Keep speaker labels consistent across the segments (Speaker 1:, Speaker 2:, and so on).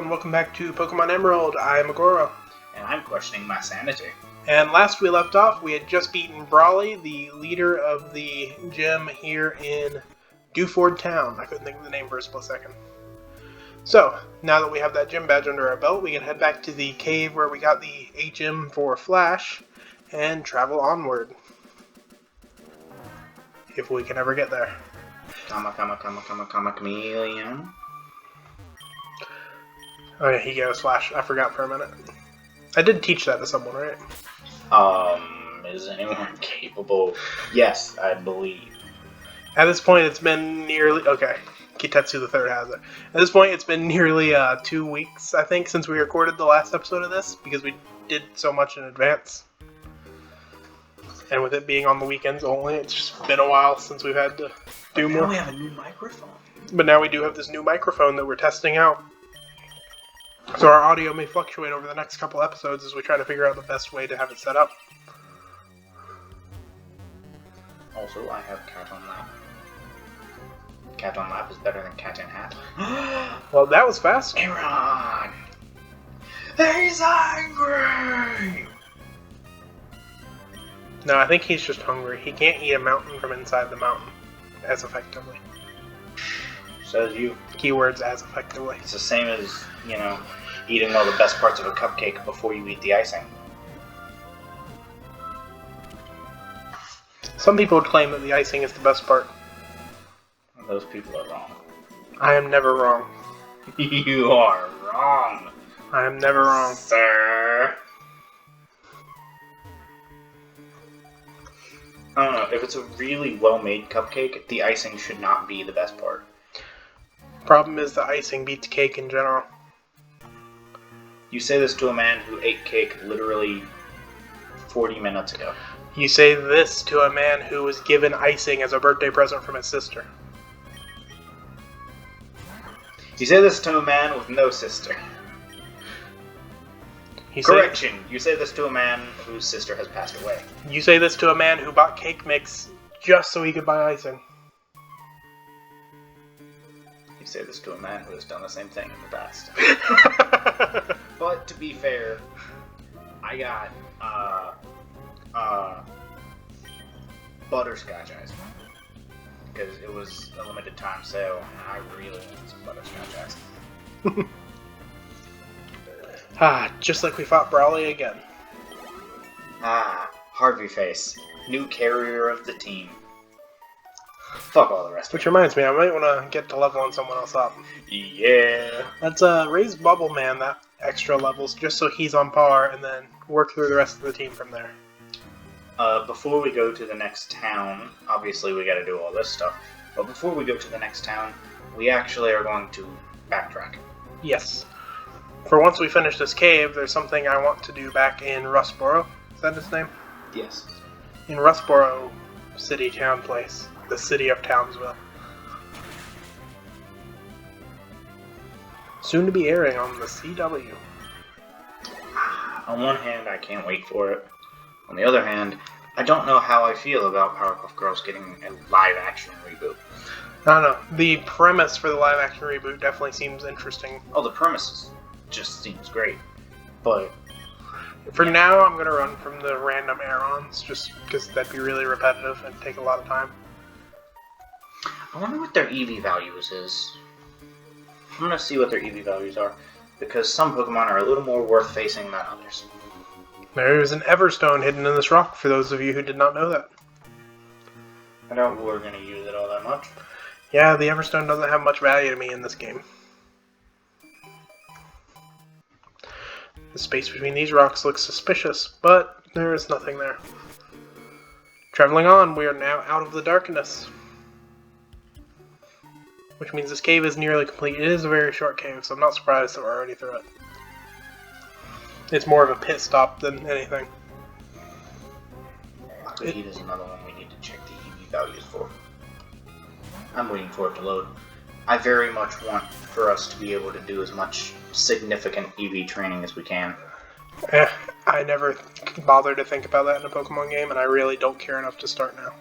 Speaker 1: and welcome back to Pokemon Emerald. I'm Agoro.
Speaker 2: And I'm questioning my sanity.
Speaker 1: And last we left off, we had just beaten Brawly, the leader of the gym here in Dewford Town. I couldn't think of the name for a split second. So, now that we have that gym badge under our belt, we can head back to the cave where we got the HM for Flash and travel onward. If we can ever get there.
Speaker 2: Chameleon.
Speaker 1: Oh yeah, he gave us Flash. I forgot for a minute. I did teach that to someone, right?
Speaker 2: Is anyone capable? Yes, I believe.
Speaker 1: At this point, it's been nearly... Okay, Kitetsu the Third has it. At this point, it's been nearly 2 weeks, I think, since we recorded the last episode of this, because we did so much in advance. And with it being on the weekends only, it's just been a while since we've had to do more.
Speaker 2: Now we have a new microphone.
Speaker 1: But now we do have this new microphone that we're testing out. So our audio may fluctuate over the next couple episodes as we try to figure out the best way to have it set up.
Speaker 2: Also, I have Cat on Lap. Cat on Lap is better than Cat in Hat.
Speaker 1: Well, that was fast.
Speaker 2: Aaron! He's angry!
Speaker 1: No, I think he's just hungry. He can't eat a mountain from inside the mountain as effectively.
Speaker 2: Says you.
Speaker 1: Keywords as effectively.
Speaker 2: It's the same as, eating all the best parts of a cupcake before you eat the icing.
Speaker 1: Some people would claim that the icing is the best part.
Speaker 2: Those people are wrong.
Speaker 1: I am never wrong.
Speaker 2: You are wrong.
Speaker 1: I am never wrong.
Speaker 2: Sir. I don't know, if it's a really well-made cupcake, the icing should not be the best part.
Speaker 1: Problem is the icing beats cake in general.
Speaker 2: You say this to a man who ate cake literally 40 minutes ago.
Speaker 1: You say this to a man who was given icing as a birthday present from his sister.
Speaker 2: You say this to a man with no sister. Correction, you say this to a man whose sister has passed away.
Speaker 1: You say this to a man who bought cake mix just so he could buy icing.
Speaker 2: You say this to a man who has done the same thing in the past. But to be fair, I got butterscotch ice because it was a limited time sale and I really need some butterscotch ice.
Speaker 1: Just like we fought Brawly again.
Speaker 2: Harvey Face, new carrier of the team. Fuck all the rest of it.
Speaker 1: Which reminds me, I might want to get to leveling someone else up.
Speaker 2: Yeah.
Speaker 1: Let's raise Bubble Man that extra levels just so he's on par and then work through the rest of the team from there.
Speaker 2: Before we go to the next town, obviously we gotta do all this stuff, but before we go to the next town, we actually are going to backtrack.
Speaker 1: Yes. For once we finish this cave, there's something I want to do back in Rustboro. Is that his name?
Speaker 2: Yes.
Speaker 1: In Rustboro City Town Place. The city of Townsville. Soon to be airing on the CW.
Speaker 2: On one hand, I can't wait for it. On the other hand, I don't know how I feel about Powerpuff Girls getting a live-action reboot.
Speaker 1: I don't know. The premise for the live-action reboot definitely seems interesting.
Speaker 2: Oh, the premise just seems great. But
Speaker 1: for now, I'm going to run from the random air-ons, just because that'd be really repetitive and take a lot of time.
Speaker 2: I wonder what their EV values is. I'm going to see what their EV values are, because some Pokemon are a little more worth facing than others.
Speaker 1: There's an Everstone hidden in this rock, for those of you who did not know that.
Speaker 2: I doubt we're going to use it all that much.
Speaker 1: Yeah, the Everstone doesn't have much value to me in this game. The space between these rocks looks suspicious, but there is nothing there. Traveling on, we are now out of the darkness. Which means this cave is nearly complete. It is a very short cave, so I'm not surprised that we're already through it. It's more of a pit stop than anything.
Speaker 2: Heat is another one we need to check the EV values for. I'm waiting for it to load. I very much want for us to be able to do as much significant EV training as we can.
Speaker 1: I never bother to think about that in a Pokemon game, and I really don't care enough to start now.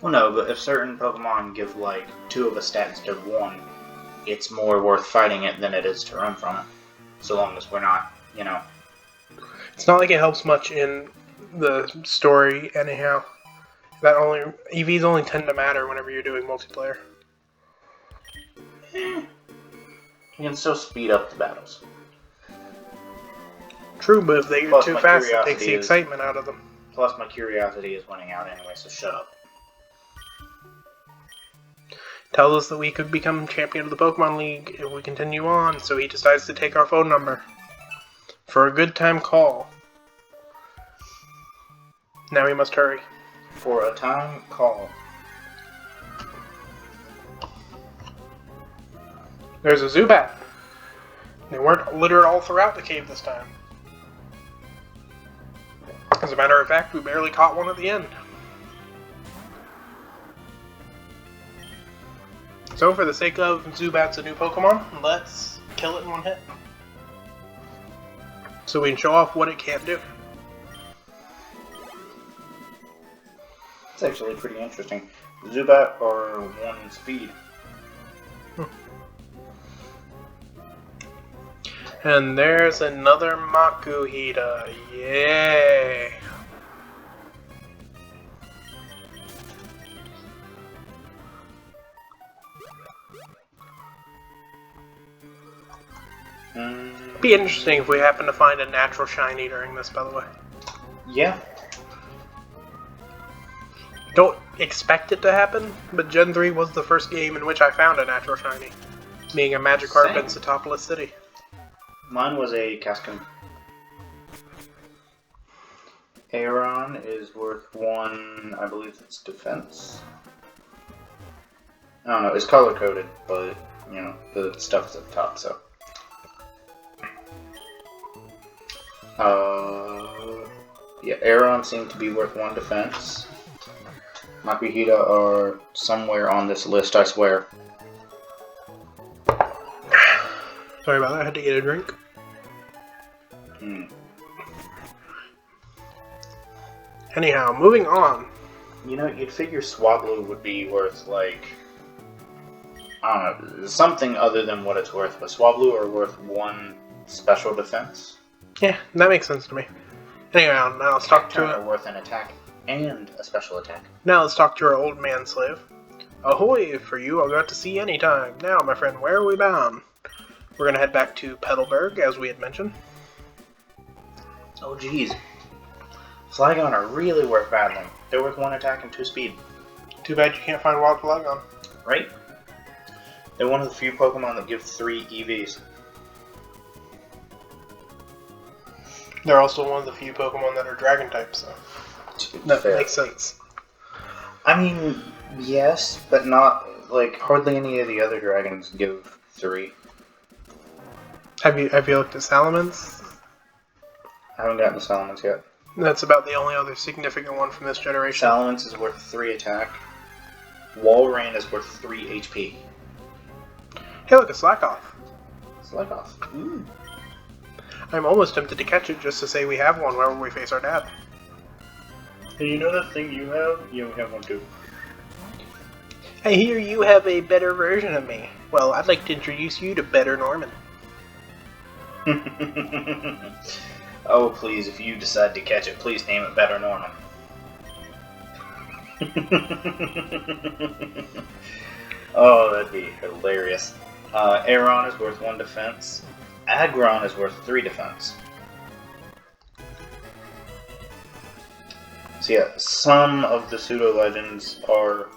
Speaker 2: Well, no, but if certain Pokemon give, 2 of a stat instead of 1, it's more worth fighting it than it is to run from it. So long as we're not, you know...
Speaker 1: It's not like it helps much in the story, anyhow. EVs only tend to matter whenever you're doing multiplayer.
Speaker 2: You can still speed up the battles.
Speaker 1: True, but if they get too fast, it takes the excitement out of them.
Speaker 2: Plus, my curiosity is winning out anyway, so shut up.
Speaker 1: Tells us that we could become champion of the Pokemon League if we continue on, so he decides to take our phone number for a good time call. Now we must hurry.
Speaker 2: For a time call.
Speaker 1: There's a Zubat. They weren't littered all throughout the cave this time. As a matter of fact, we barely caught one at the end. So for the sake of Zubat's a new Pokemon, let's kill it in one hit. So we can show off what it can do.
Speaker 2: It's actually pretty interesting. Zubat are 1 speed.
Speaker 1: And there's another Makuhita. Yay! Be interesting if we happen to find a natural shiny during this, by the way.
Speaker 2: Yeah.
Speaker 1: Don't expect it to happen, but Gen 3 was the first game in which I found a natural shiny, being a Magikarp in Satopolis City.
Speaker 2: Mine was a Cascon. Aeron is worth 1, I believe it's defense. I don't know, it's color-coded, but, you know, the stuff's at the top, so. Yeah, Aeron seemed to be worth 1 defense. Makuhita are somewhere on this list, I swear.
Speaker 1: Sorry about that, I had to get a drink. Anyhow, moving on.
Speaker 2: You know, you'd figure Swablu would be worth, like, I don't know, something other than what it's worth, but Swablu are worth 1 special defense.
Speaker 1: Yeah, that makes sense to me. Anyhow, now let's talk to
Speaker 2: are worth an attack and a special attack.
Speaker 1: Now let's talk to our old man slave. Ahoy, for you I'll go out to sea anytime. Now, my friend, where are we bound? We're gonna head back to Petalburg, as we had mentioned.
Speaker 2: Oh geez. Flygon are really worth battling. They're worth 1 attack and 2 speed.
Speaker 1: Too bad you can't find Wild Flygon.
Speaker 2: Right? They're one of the few Pokemon that give 3 EVs.
Speaker 1: They're also one of the few Pokemon that are Dragon types, so that makes sense.
Speaker 2: I mean, yes, but not, like, hardly any of the other dragons give 3.
Speaker 1: Have you looked at Salamence?
Speaker 2: I haven't gotten to Salamence yet.
Speaker 1: That's about the only other significant one from this generation.
Speaker 2: Salamence is worth 3 attack. Walrein is worth 3 HP.
Speaker 1: Hey look, a Slackoth.
Speaker 2: Slackoth. Ooh.
Speaker 1: I'm almost tempted to catch it just to say we have one whenever we face our dad.
Speaker 2: Hey, you know that thing you have? You have one too.
Speaker 1: I hear you have a better version of me. Well, I'd like to introduce you to Better Norman.
Speaker 2: Oh, please, if you decide to catch it, please name it Better Norman. Oh, that'd be hilarious. Aeron is worth 1 defense. Aggron is worth 3 defense. So yeah, some of the pseudo-legends are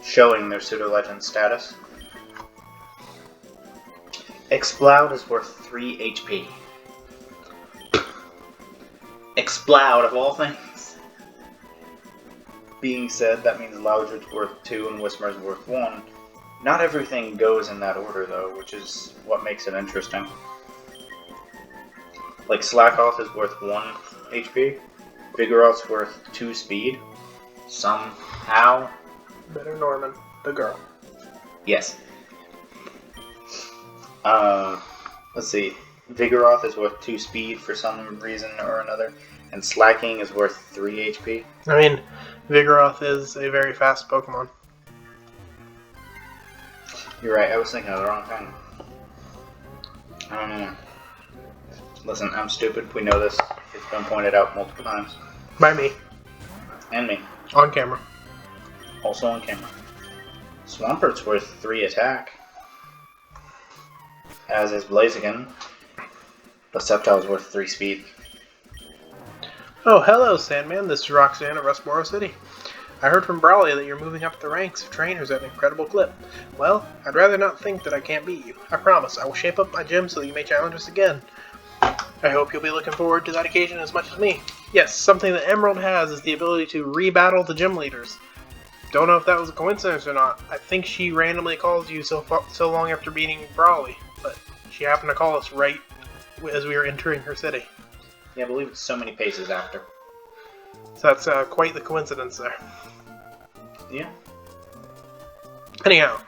Speaker 2: showing their pseudo-legend status. Exploud is worth 3 HP. Exploud, of all things. Being said, that means Loudred's worth 2 and Whismer's worth 1. Not everything goes in that order, though, which is what makes it interesting. Like, Slackoth is worth 1 HP. Vigoroth's worth 2 speed. Somehow.
Speaker 1: Better Norman, the girl.
Speaker 2: Yes. Let's see. Vigoroth is worth 2 speed for some reason or another. And Slacking is worth 3 HP.
Speaker 1: I mean, Vigoroth is a very fast Pokemon.
Speaker 2: You're right, I was thinking of the wrong thing. I don't know. Listen, I'm stupid. We know this. It's been pointed out multiple times.
Speaker 1: By me.
Speaker 2: And me.
Speaker 1: On camera.
Speaker 2: Also on camera. Swampert's worth 3 attack. As is Blaziken. But Sceptile's worth 3 speed.
Speaker 1: Oh, hello, Sandman. This is Roxanne of Rustboro City. I heard from Brawley that you're moving up the ranks of trainers at an incredible clip. Well, I'd rather not think that I can't beat you. I promise, I will shape up my gym so that you may challenge us again. I hope you'll be looking forward to that occasion as much as me. Yes, something that Emerald has is the ability to rebattle the gym leaders. Don't know if that was a coincidence or not. I think she randomly calls you so long after beating Brawley, but she happened to call us right as we were entering her city.
Speaker 2: Yeah, I believe it's so many paces after.
Speaker 1: So that's quite the coincidence there.
Speaker 2: Yeah.
Speaker 1: Anyhow,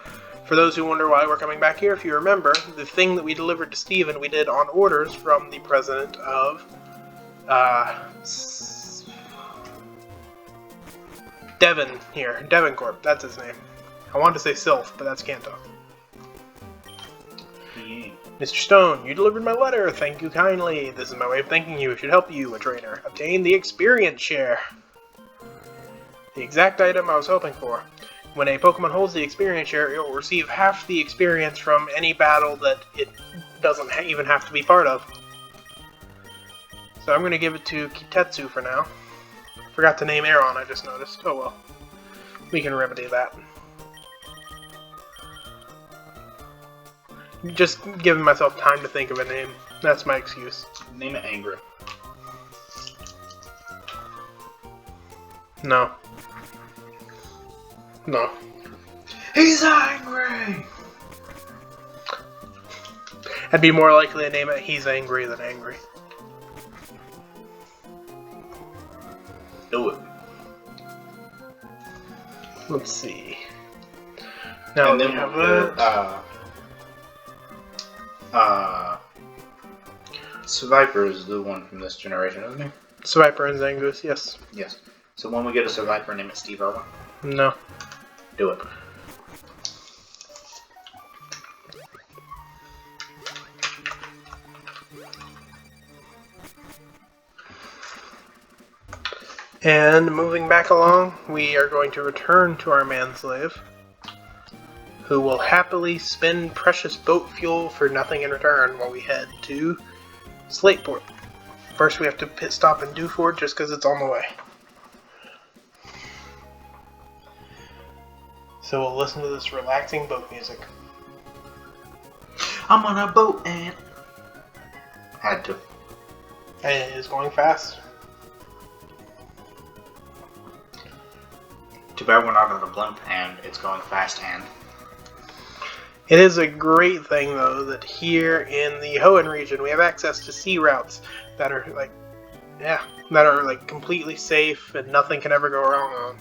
Speaker 1: for those who wonder why we're coming back here, if you remember, the thing that we delivered to Steven we did on orders from the president of Devon here. Devon Corp, that's his name. I wanted to say Sylph, but that's Kanto.
Speaker 2: Yeah.
Speaker 1: Mr. Stone, you delivered my letter. Thank you kindly. This is my way of thanking you. It should help you, a trainer, obtain the experience share. The exact item I was hoping for. When a Pokemon holds the experience share, it will receive half the experience from any battle that it doesn't even have to be part of. So I'm going to give it to Kitetsu for now. Forgot to name Aeron, I just noticed. Oh well. We can remedy that. Just giving myself time to think of a name. That's my excuse.
Speaker 2: Name it Angry.
Speaker 1: No. No.
Speaker 2: He's angry!
Speaker 1: I'd be more likely to name it He's Angry than Angry.
Speaker 2: Do it.
Speaker 1: Let's see. Now
Speaker 2: and
Speaker 1: we
Speaker 2: then
Speaker 1: have
Speaker 2: Survivor is the one from this generation, isn't he?
Speaker 1: Swiper and Zangoose, yes.
Speaker 2: Yes. So when we get a Survivor, name it Steve Irwin.
Speaker 1: No.
Speaker 2: Do it.
Speaker 1: And moving back along, we are going to return to our manslave, who will happily spend precious boat fuel for nothing in return while we head to Slateport. First we have to pit stop in Dewford just because it's on the way. So we'll listen to this relaxing boat music.
Speaker 2: I'm on a boat and... Had to.
Speaker 1: And it is going fast.
Speaker 2: Too bad we're not on a blimp and it's going fast and...
Speaker 1: It is a great thing, though, that here in the Hoenn region we have access to sea routes that are completely safe and nothing can ever go wrong on.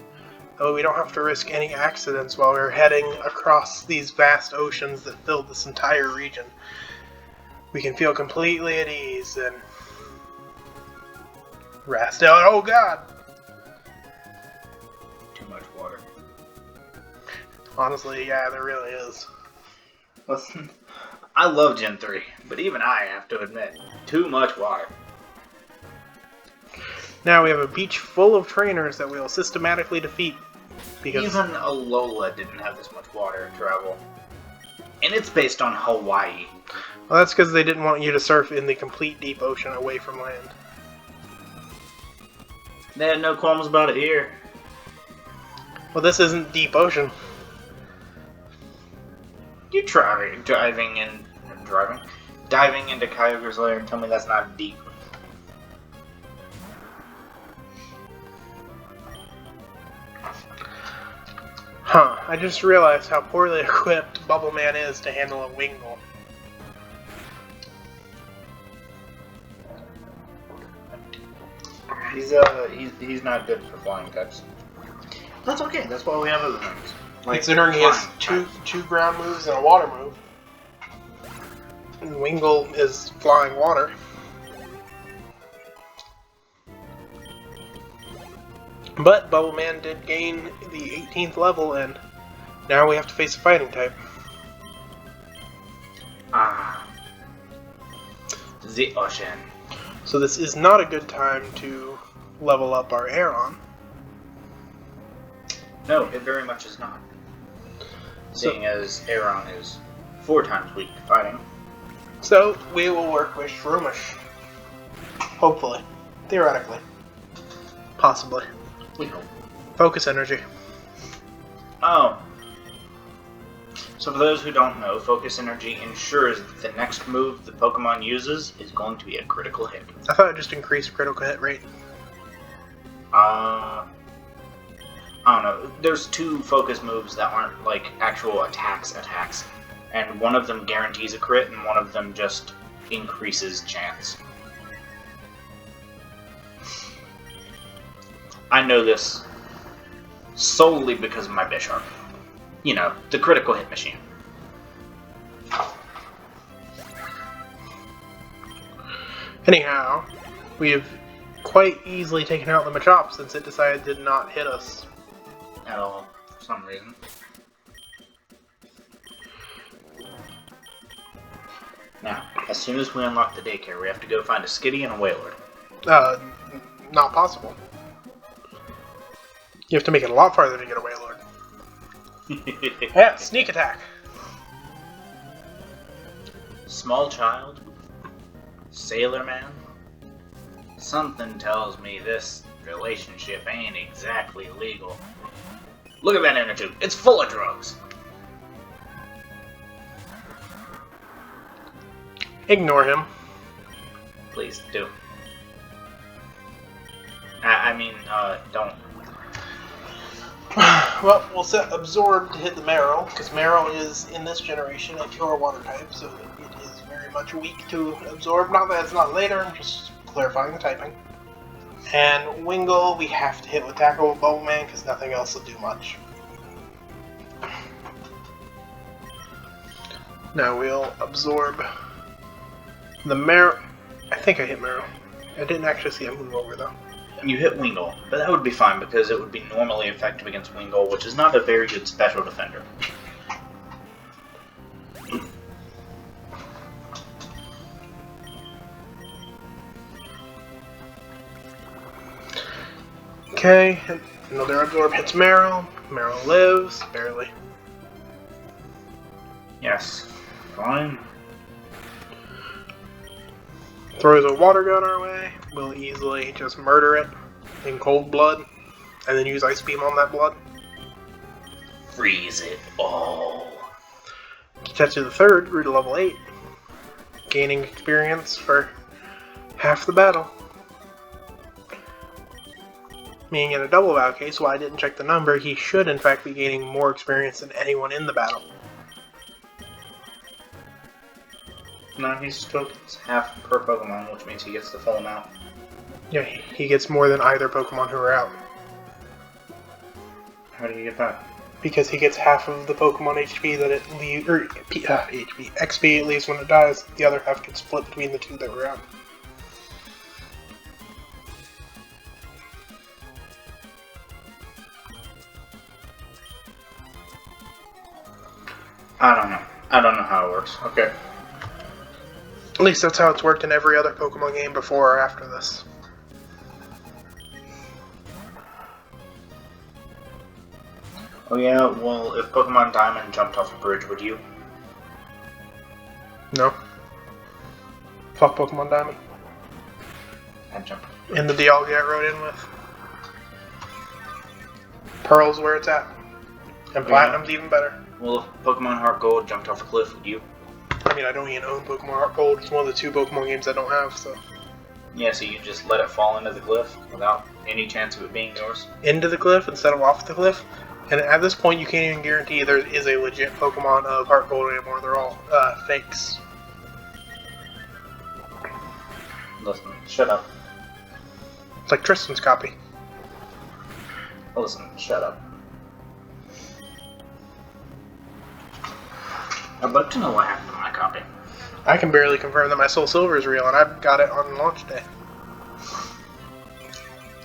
Speaker 1: Though we don't have to risk any accidents while we're heading across these vast oceans that fill this entire region. We can feel completely at ease and rest out. Oh God!
Speaker 2: Too much water.
Speaker 1: Honestly, yeah, there really is.
Speaker 2: Listen, I love Gen 3, but even I have to admit, too much water.
Speaker 1: Now we have a beach full of trainers that we will systematically defeat. Because
Speaker 2: even Alola didn't have this much water to travel. And it's based on Hawaii.
Speaker 1: Well, that's because they didn't want you to surf in the complete deep ocean away from land.
Speaker 2: They had no qualms about it here.
Speaker 1: Well, this isn't deep ocean.
Speaker 2: You try diving into Kyogre's lair and tell me that's not deep.
Speaker 1: Huh, I just realized how poorly equipped Bubble Man is to handle a Wingull.
Speaker 2: He's not good for flying types. That's okay, that's why we have other things. Like
Speaker 1: considering he has two ground moves and a water move. And Wingull is flying water. But Bubble Man did gain the 18th level, and now we have to face a fighting type.
Speaker 2: Ah. The ocean.
Speaker 1: So this is not a good time to level up our Aeron.
Speaker 2: No, it very much is not. Seeing as Aeron is 4 times weak to fighting.
Speaker 1: So we will work with Shroomish. Hopefully. Theoretically. Possibly.
Speaker 2: We hope.
Speaker 1: Focus energy.
Speaker 2: Oh. So for those who don't know, Focus Energy ensures that the next move the Pokemon uses is going to be a critical hit.
Speaker 1: I thought it just increased critical hit rate.
Speaker 2: I don't know. There's 2 focus moves that aren't like actual attacks. And one of them guarantees a crit and one of them just increases chance. I know this solely because of my Bisharp. You know, the critical hit machine.
Speaker 1: Anyhow, we have quite easily taken out the Machop since it decided to not hit us.
Speaker 2: At all, for some reason. Now, as soon as we unlock the daycare, we have to go find a Skitty and a Wailord.
Speaker 1: Not possible. You have to make it a lot farther to get a Wailord. Yeah, sneak attack.
Speaker 2: Small child? Sailor man? Something tells me this relationship ain't exactly legal. Look at that inner tube. It's full of drugs.
Speaker 1: Ignore him.
Speaker 2: Please do. Don't.
Speaker 1: Well, we'll set Absorb to hit the Marrow, because Marrow is, in this generation, a pure water type, so it is very much weak to Absorb. Not that it's not later, I'm just clarifying the typing. And Wingull, we have to hit with Tackle with Bowman, because nothing else will do much. Now we'll Absorb the Marrow. I think I hit Marrow. I didn't actually see him move over, though.
Speaker 2: You hit Wingull, but that would be fine because it would be normally effective against Wingull, which is not a very good special defender.
Speaker 1: Okay, another Absorb hits Marrow. Marrow lives, barely.
Speaker 2: Yes, fine.
Speaker 1: Throws a water gun our way. We'll easily just murder it in cold blood, and then use Ice Beam on that blood.
Speaker 2: Freeze it all.
Speaker 1: Kitetsu the Third grew to level 8, gaining experience for half the battle. Meaning in a double battle case, while I didn't check the number, he should in fact be gaining more experience than anyone in the battle.
Speaker 2: No, he still gets half per Pokemon, which means he gets the full amount.
Speaker 1: Yeah, he gets more than either Pokemon who are out.
Speaker 2: How do you get that?
Speaker 1: Because he gets half of the Pokemon HP that it leaves, or XP it leaves when it dies. The other half gets split between the 2 that were out.
Speaker 2: I don't know. I don't know how it works. Okay.
Speaker 1: At least that's how it's worked in every other Pokemon game before or after this.
Speaker 2: Oh yeah, well, if Pokemon Diamond jumped off a bridge, would you?
Speaker 1: No. Fuck Pokemon Diamond.
Speaker 2: I'd jump.
Speaker 1: And the Dialga I rode in with. Pearl's where it's at. And Platinum's even better.
Speaker 2: Well, if Pokemon Heart Gold jumped off a cliff, would you?
Speaker 1: I mean, I don't even own Pokemon Heart Gold. It's one of the 2 Pokemon games I don't have, so...
Speaker 2: Yeah, so you just let it fall into the cliff without any chance of it being yours?
Speaker 1: Into the cliff instead of off the cliff. And at this point, you can't even guarantee there is a legit Pokemon of Heart Gold anymore. They're all fakes.
Speaker 2: Listen, shut up.
Speaker 1: It's like Tristan's copy.
Speaker 2: Listen, shut up. I'd like to know what happened to my copy.
Speaker 1: I can barely confirm that my Soul Silver is real, and I got it on launch day.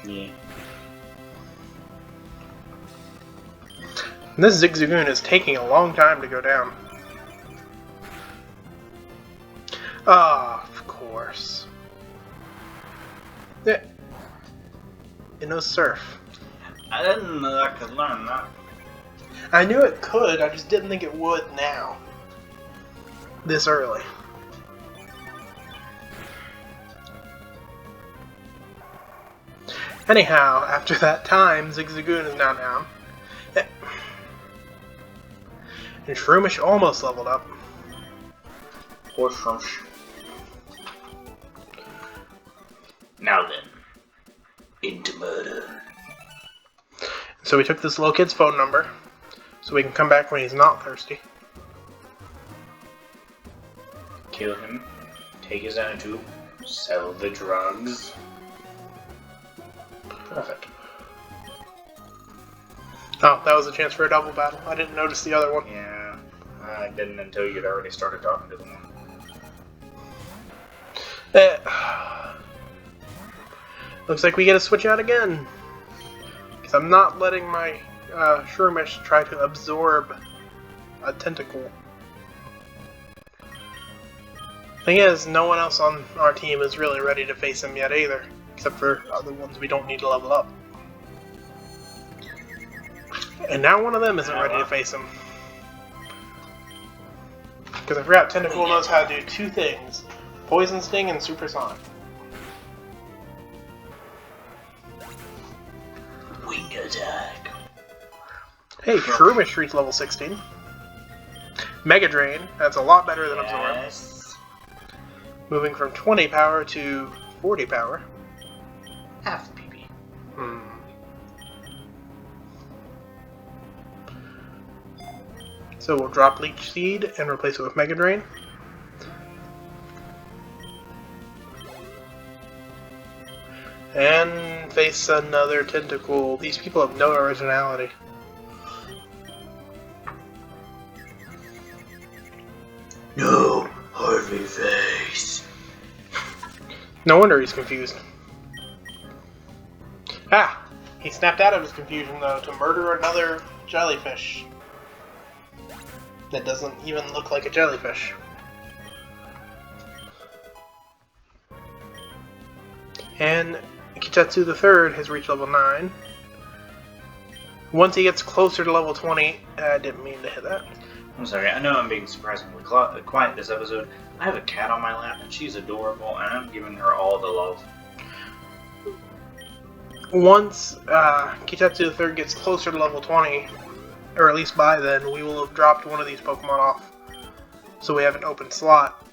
Speaker 2: Yeah.
Speaker 1: And this Zigzagoon is taking a long time to go down. Ah, of course. Yeah. It knows surf.
Speaker 2: I didn't know I could learn that.
Speaker 1: I knew it could, I just didn't think it would now. This early. Anyhow, after that time, Zigzagoon is now down. And Shroomish almost leveled up.
Speaker 2: Poor Shroomish. Now then, into murder.
Speaker 1: So we took this little kid's phone number, so we can come back when he's not thirsty.
Speaker 2: Kill him, take his nanotube, sell the drugs. Perfect.
Speaker 1: Oh, that was a chance for a double battle. I didn't notice the other one.
Speaker 2: Yeah, I didn't until you'd already started talking to the one.
Speaker 1: Looks like we get to switch out again. Because I'm not letting my Shroomish try to absorb a tentacle. Thing is, no one else on our team is really ready to face him yet either. Except for other ones we don't need to level up. And now one of them isn't ready to face him. Because I forgot Tentacle knows how to do two things. Poison Sting and Supersonic.
Speaker 2: Wing attack.
Speaker 1: Hey, Shroomish reached level 16. Mega Drain, that's a lot better than Absorb.
Speaker 2: Yes.
Speaker 1: Moving from 20 power to 40 power.
Speaker 2: Half the PP.
Speaker 1: So we'll drop Leech Seed and replace it with Mega Drain. And face another Tentacle. These people have no originality.
Speaker 2: No, Harvey face.
Speaker 1: No wonder he's confused. Ah! He snapped out of his confusion, though, to murder another jellyfish. That doesn't even look like a jellyfish. And Kitetsu the Third has reached level 9. Once he gets closer to level 20, I didn't mean to hit that.
Speaker 2: I'm sorry, I know I'm being surprisingly quiet this episode. I have a cat on my lap and she's adorable and I'm giving her all the love.
Speaker 1: Once Kitetsu the Third gets closer to level 20, or at least by then, we will have dropped one of these Pokemon off. So we have an open slot.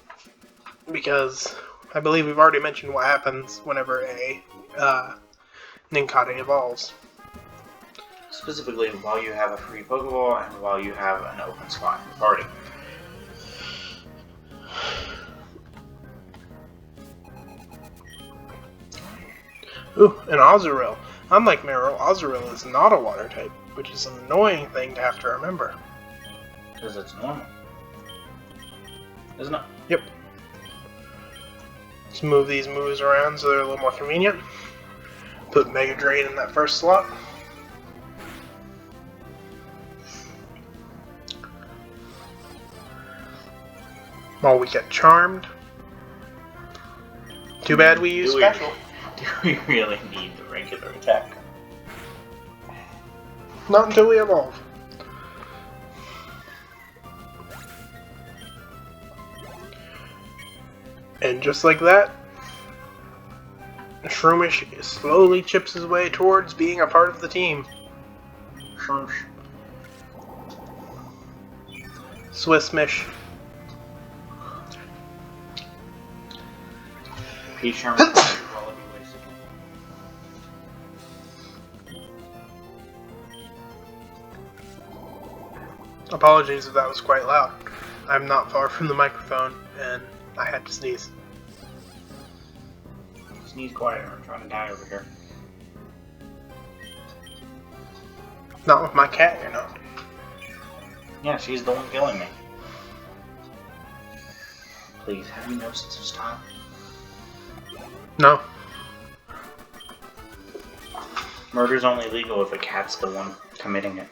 Speaker 1: Because I believe we've already mentioned what happens whenever a Nincada evolves.
Speaker 2: Specifically, while you have a free Pokeball and while you have an open slot in the party.
Speaker 1: Ooh, an Azurill. Unlike Marill, Azurill is not a water type, which is an annoying thing to have to remember.
Speaker 2: Because it's normal. Isn't it?
Speaker 1: Yep. Let's move these moves around so they're a little more convenient. Put Mega Drain in that first slot. While we get Charmed. Too bad we use Special.
Speaker 2: Do we really need the regular attack?
Speaker 1: Not until we evolve. And just like that, Shroomish slowly chips his way towards being a part of the team.
Speaker 2: Shroomish.
Speaker 1: Swissmish.
Speaker 2: Peach Sherman will be wasted.
Speaker 1: Apologies if that was quite loud. I'm not far from the microphone, and I had to sneeze.
Speaker 2: Sneeze quieter, I'm trying to die over here.
Speaker 1: Not with my cat, you know.
Speaker 2: Yeah, she's the one killing me. Please, have you no sense of style?
Speaker 1: No. Murder's
Speaker 2: only legal if a cat's the one committing it.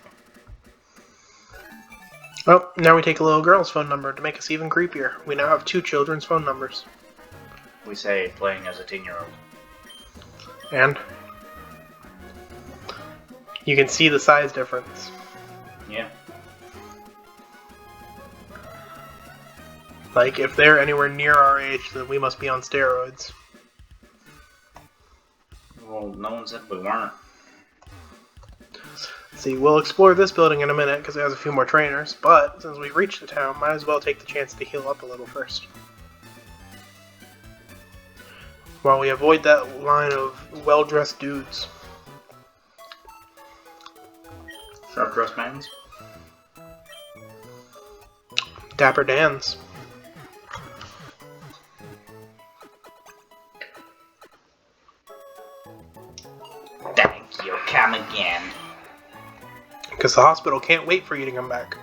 Speaker 1: Oh, now we take a little girl's phone number to make us even creepier. We now have 2 children's phone numbers.
Speaker 2: We say playing as a 10-year-old.
Speaker 1: And you can see the size difference.
Speaker 2: Yeah.
Speaker 1: Like, if they're anywhere near our age, then we must be on steroids.
Speaker 2: Well, no one said we weren't.
Speaker 1: See, we'll explore this building in a minute because it has a few more trainers, but since we've reached the town, might as well take the chance to heal up a little first. While we avoid that line of well-dressed dudes.
Speaker 2: Sharp-dressed mans?
Speaker 1: Dapper Dans.
Speaker 2: Thank you, come again.
Speaker 1: Because the hospital can't wait for you to come back.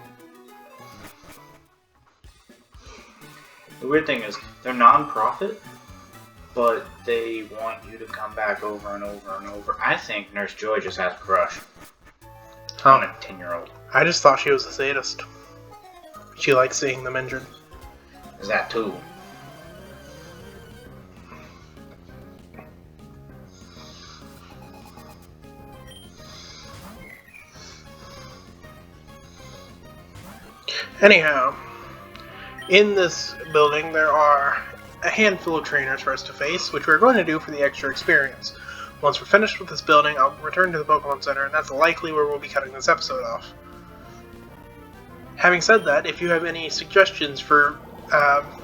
Speaker 2: The weird thing is, they're non-profit, but they want you to come back over and over and over. I think Nurse Joy just has a crush on a 10-year-old.
Speaker 1: I just thought she was a sadist. She likes seeing them injured.
Speaker 2: Is that too?
Speaker 1: Anyhow, in this building there are a handful of trainers for us to face, which we're going to do for the extra experience. Once we're finished with this building, I'll return to the Pokemon Center, and that's likely where we'll be cutting this episode off. Having said that, if you have any suggestions for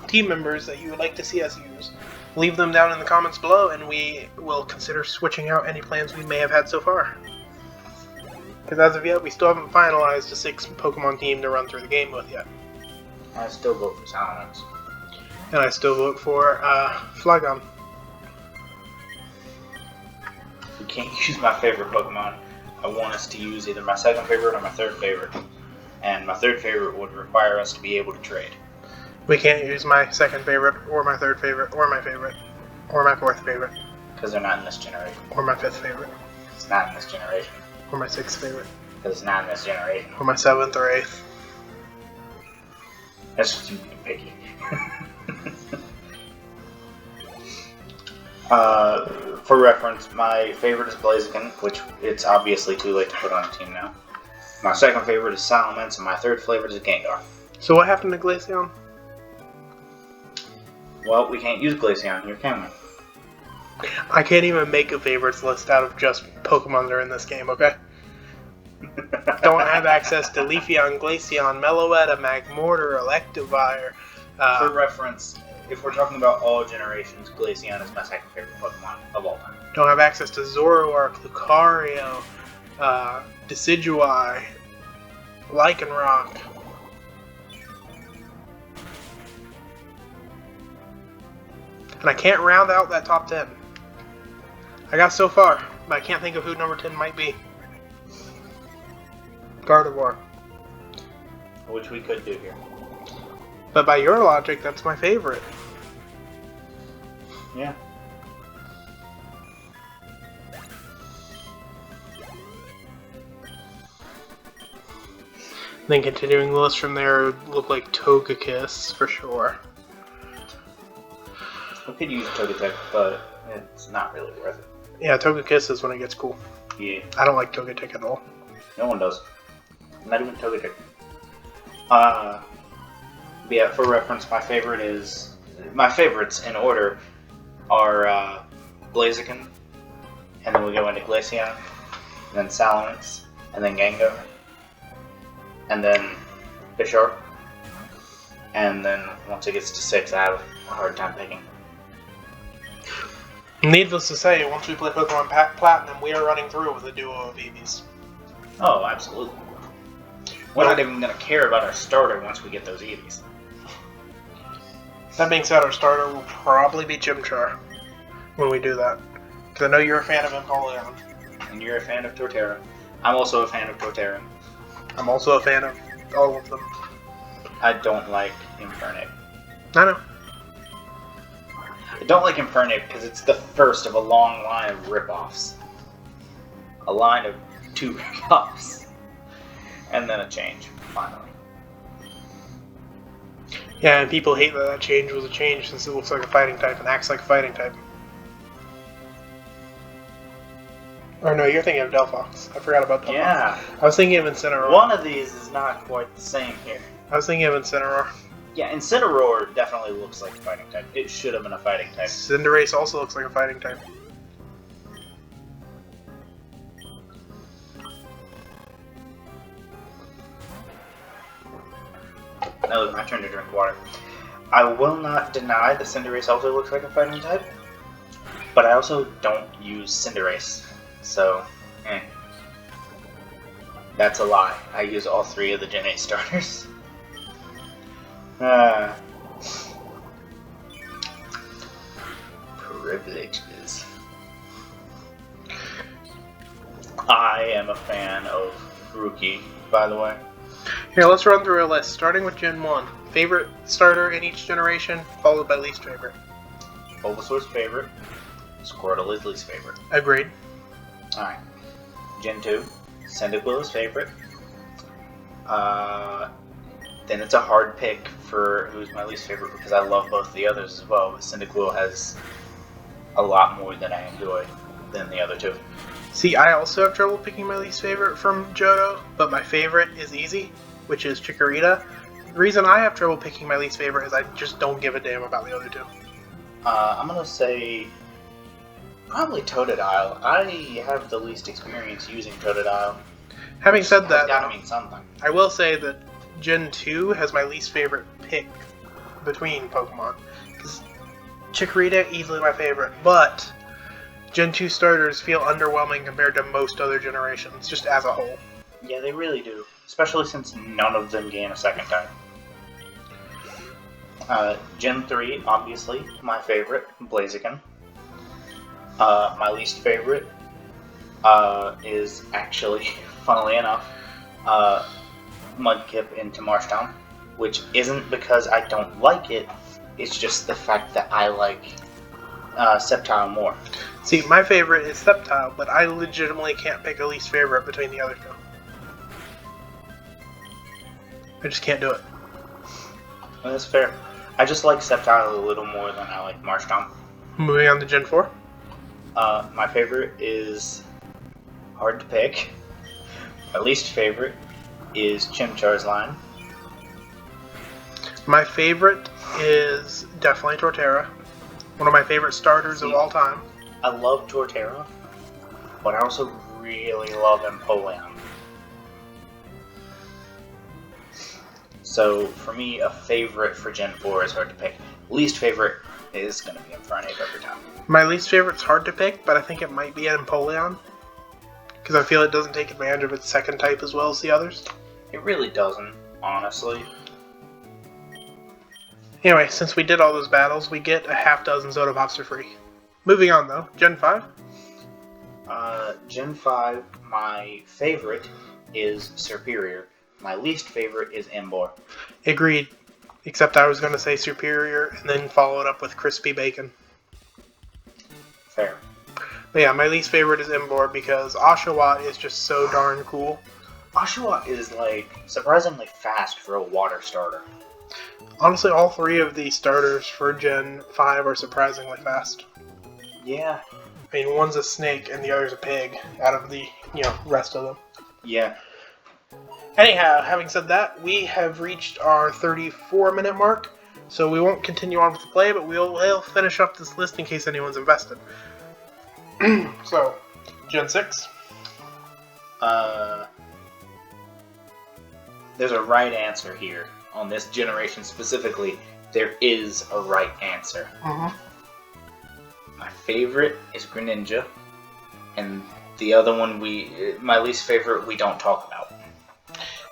Speaker 1: team members that you would like to see us use, leave them down in the comments below, and we will consider switching out any plans we may have had so far. Because as of yet, we still haven't finalized a 6 Pokemon team to run through the game with yet.
Speaker 2: I still vote for Salamence.
Speaker 1: And I still vote for Flygon.
Speaker 2: We can't use my favorite Pokemon. I want us to use either my second favorite or my third favorite. And my third favorite would require us to be able to trade.
Speaker 1: We can't use my second favorite, or my third favorite, or my favorite, or my fourth favorite.
Speaker 2: Because they're not in this generation.
Speaker 1: Or my fifth favorite.
Speaker 2: It's not in this generation.
Speaker 1: Or my sixth favorite.
Speaker 2: Because it's not in this generation.
Speaker 1: Or my seventh or eighth.
Speaker 2: That's just you being picky. For reference, my favorite is Blaziken, which it's obviously too late to put on a team now. My second favorite is Salamence, and my third favorite is Gengar.
Speaker 1: So what happened to Glaceon?
Speaker 2: Well, we can't use Glaceon here, can we?
Speaker 1: I can't even make a favorites list out of just Pokemon that are in this game, okay? Don't have access to Leafeon, Glaceon, Meloetta, Magmortar, Electivire.
Speaker 2: For reference, if we're talking about all generations, Glaceon is my second favorite Pokemon of all time.
Speaker 1: Don't have access to Zoroark, Lucario, Decidueye, Lycanroc. And I can't round out that top 10. I got so far, but I can't think of who number 10 might be. Gardevoir.
Speaker 2: Which we could do here.
Speaker 1: But by your logic, that's my favorite.
Speaker 2: Yeah.
Speaker 1: Then continuing the list from there would look like Togekiss for sure.
Speaker 2: We could use Togetic, but it's not really worth it.
Speaker 1: Yeah, Togekiss is when it gets cool.
Speaker 2: Yeah.
Speaker 1: I don't like Togetic at all.
Speaker 2: No one does. Not even Togetic. Yeah, for reference, my favorites in order are Blaziken, and then we go into Glaceon, and then Salamence, and then Gengar, and then Bisharp, and then once it gets to 6, I have a hard time picking.
Speaker 1: Needless to say, once we play Pokemon Platinum, we are running through with a duo of Eevees.
Speaker 2: Oh, absolutely. We're not even going to care about our starter once we get those Eevees.
Speaker 1: That being said, our starter will probably be Chimchar when we do that. Because I know you're a fan of Empoleon.
Speaker 2: And you're a fan of Torterra. I'm also a fan of Torterra.
Speaker 1: I'm also a fan of all of them.
Speaker 2: I don't like Infernape.
Speaker 1: I know.
Speaker 2: I don't like Infernape because it's the first of a long line of rip-offs. A line of 2 rip-offs. And then a change, finally.
Speaker 1: Yeah, and people hate that change was a change since it looks like a fighting type and acts like a fighting type. Or no, you're thinking of Delphox. I forgot about Delphox.
Speaker 2: Yeah.
Speaker 1: I was thinking of Incineroar.
Speaker 2: One of these is not quite the same here.
Speaker 1: I was thinking of Incineroar.
Speaker 2: Yeah, Incineroar definitely looks like a fighting type. It should have been a fighting type.
Speaker 1: Cinderace also looks like a fighting type.
Speaker 2: Now it's my turn to drink water. I will not deny that Cinderace also looks like a fighting type, but I also don't use Cinderace, so that's a lie. I use all 3 of the Gen 8 starters. Privileges. I am a fan of Rookie, by the way.
Speaker 1: Here, let's run through a list, starting with Gen 1. Favorite starter in each generation, followed by least favorite.
Speaker 2: Bulbasaur's favorite. Squirtle is least favorite.
Speaker 1: Agreed.
Speaker 2: Alright. Gen 2. Cyndaquil is favorite. Then it's a hard pick for who's my least favorite because I love both the others as well, but Cyndaquil has a lot more that I enjoy than the other 2.
Speaker 1: See, I also have trouble picking my least favorite from Johto, but my favorite is easy, which is Chikorita. The reason I have trouble picking my least favorite is I just don't give a damn about the other 2.
Speaker 2: I'm gonna say probably Totodile. I have the least experience using Totodile.
Speaker 1: Having said that,
Speaker 2: gotta mean something.
Speaker 1: I will say that Gen 2 has my least favorite pick between Pokemon. Because Chikorita, easily my favorite, but Gen 2 starters feel underwhelming compared to most other generations, just as a whole.
Speaker 2: Yeah, they really do. Especially since none of them gain a second time. Gen 3, obviously, my favorite, Blaziken. My least favorite is actually, funnily enough, Mudkip into Marshtown, which isn't because I don't like it, it's just the fact that I like Sceptile more.
Speaker 1: See, my favorite is Sceptile, but I legitimately can't pick a least favorite between the other 2. I just can't do it.
Speaker 2: Well, that's fair. I just like Sceptile a little more than I like Marshtown.
Speaker 1: Moving on to Gen 4.
Speaker 2: My favorite is hard to pick. My least favorite is Chimchar's line.
Speaker 1: My favorite is definitely Torterra. One of my favorite starters of all time.
Speaker 2: I love Torterra, but I also really love Empoleon. So, for me, a favorite for Gen 4 is hard to pick. Least favorite is going to be Infernape every time.
Speaker 1: My least favorite's hard to pick, but I think it might be Empoleon. Because I feel it doesn't take advantage of its second type as well as the others.
Speaker 2: It really doesn't, honestly.
Speaker 1: Anyway, since we did all those battles, we get a half dozen Zotopops for free. Moving on, though. Gen 5?
Speaker 2: Gen 5, my favorite is Superior. My least favorite is Emboar.
Speaker 1: Agreed. Except I was going to say Superior and then follow it up with Crispy Bacon.
Speaker 2: Fair.
Speaker 1: But yeah, my least favorite is Emboar because Oshawott is just so darn cool.
Speaker 2: Oshawott is, like, surprisingly fast for a water starter.
Speaker 1: Honestly, all 3 of the starters for Gen 5 are surprisingly fast.
Speaker 2: Yeah.
Speaker 1: I mean, one's a snake and the other's a pig out of the, rest of them.
Speaker 2: Yeah.
Speaker 1: Anyhow, having said that, we have reached our 34-minute mark, so we won't continue on with the play, but we'll finish up this list in case anyone's invested. So, Gen 6?
Speaker 2: There's a right answer here. On this generation specifically, there is a right answer.
Speaker 1: Mm-hmm.
Speaker 2: My favorite is Greninja, and the other one my least favorite we don't talk about.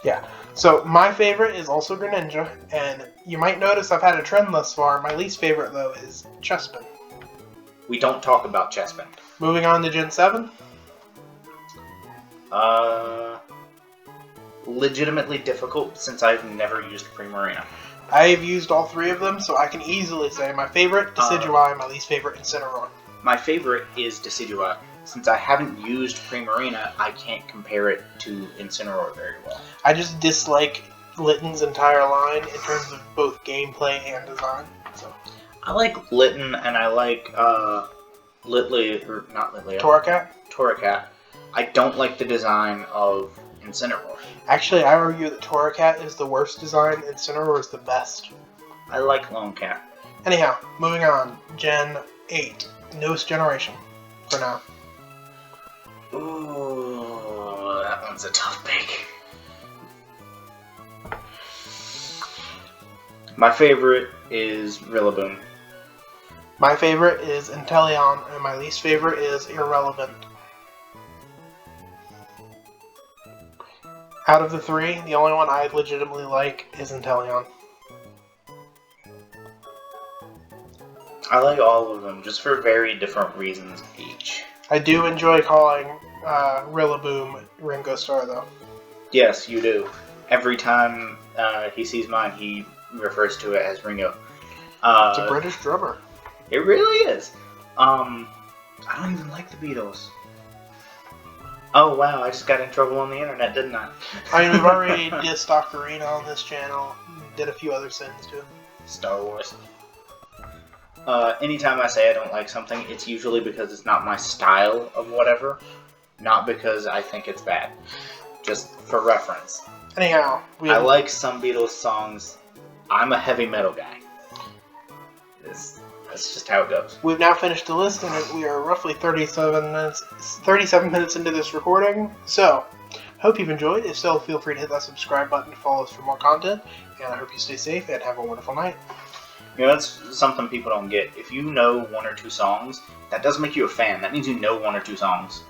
Speaker 1: Yeah, so my favorite is also Greninja, and you might notice I've had a trend thus far. My least favorite, though, is Chespin.
Speaker 2: We don't talk about Chespin.
Speaker 1: Moving on to Gen 7?
Speaker 2: Legitimately difficult since I've never used Primarina.
Speaker 1: I've used all 3 of them, so I can easily say my favorite, Decidueye, my least favorite, Incineroar.
Speaker 2: My favorite is Decidueye. Since I haven't used Primarina, I can't compare it to Incineroar very well.
Speaker 1: I just dislike Litten's entire line in terms of both gameplay and design. So
Speaker 2: I like Litten and I like Litley, or not Litley,
Speaker 1: Torracat?
Speaker 2: Torracat. I don't like the design of Incineroar.
Speaker 1: Actually, I argue that Torracat is the worst design, Incineroar is the best.
Speaker 2: I like Lone Cat.
Speaker 1: Anyhow, moving on. Gen 8. Newest generation. For now.
Speaker 2: Ooh, that one's a tough pick. My favorite is Rillaboom.
Speaker 1: My favorite is Inteleon, and my least favorite is Irrelevant. Out of the three, the only one I legitimately like is Inteleon.
Speaker 2: I like all of them, just for very different reasons each.
Speaker 1: I do enjoy calling Rillaboom Ringo Starr, though.
Speaker 2: Yes, you do. Every time he sees mine, he refers to it as Ringo.
Speaker 1: It's a British drummer.
Speaker 2: It really is. I don't even like the Beatles. Oh wow, I just got in trouble on the internet, didn't I?
Speaker 1: I mean, we've already dissed Ocarina on this channel. Did a few other sins, too.
Speaker 2: Star Wars. Anytime I say I don't like something, it's usually because it's not my style of whatever, not because I think it's bad. Just for reference.
Speaker 1: Anyhow,
Speaker 2: I like some Beatles songs. I'm a heavy metal guy. That's just how it goes.
Speaker 1: We've now finished the list, and we are roughly 37 minutes into this recording. So, hope you've enjoyed. If so, feel free to hit that subscribe button to follow us for more content. And I hope you stay safe and have a wonderful night.
Speaker 2: You know, that's something people don't get. If you know one or two songs, that doesn't make you a fan. That means you know one or two songs.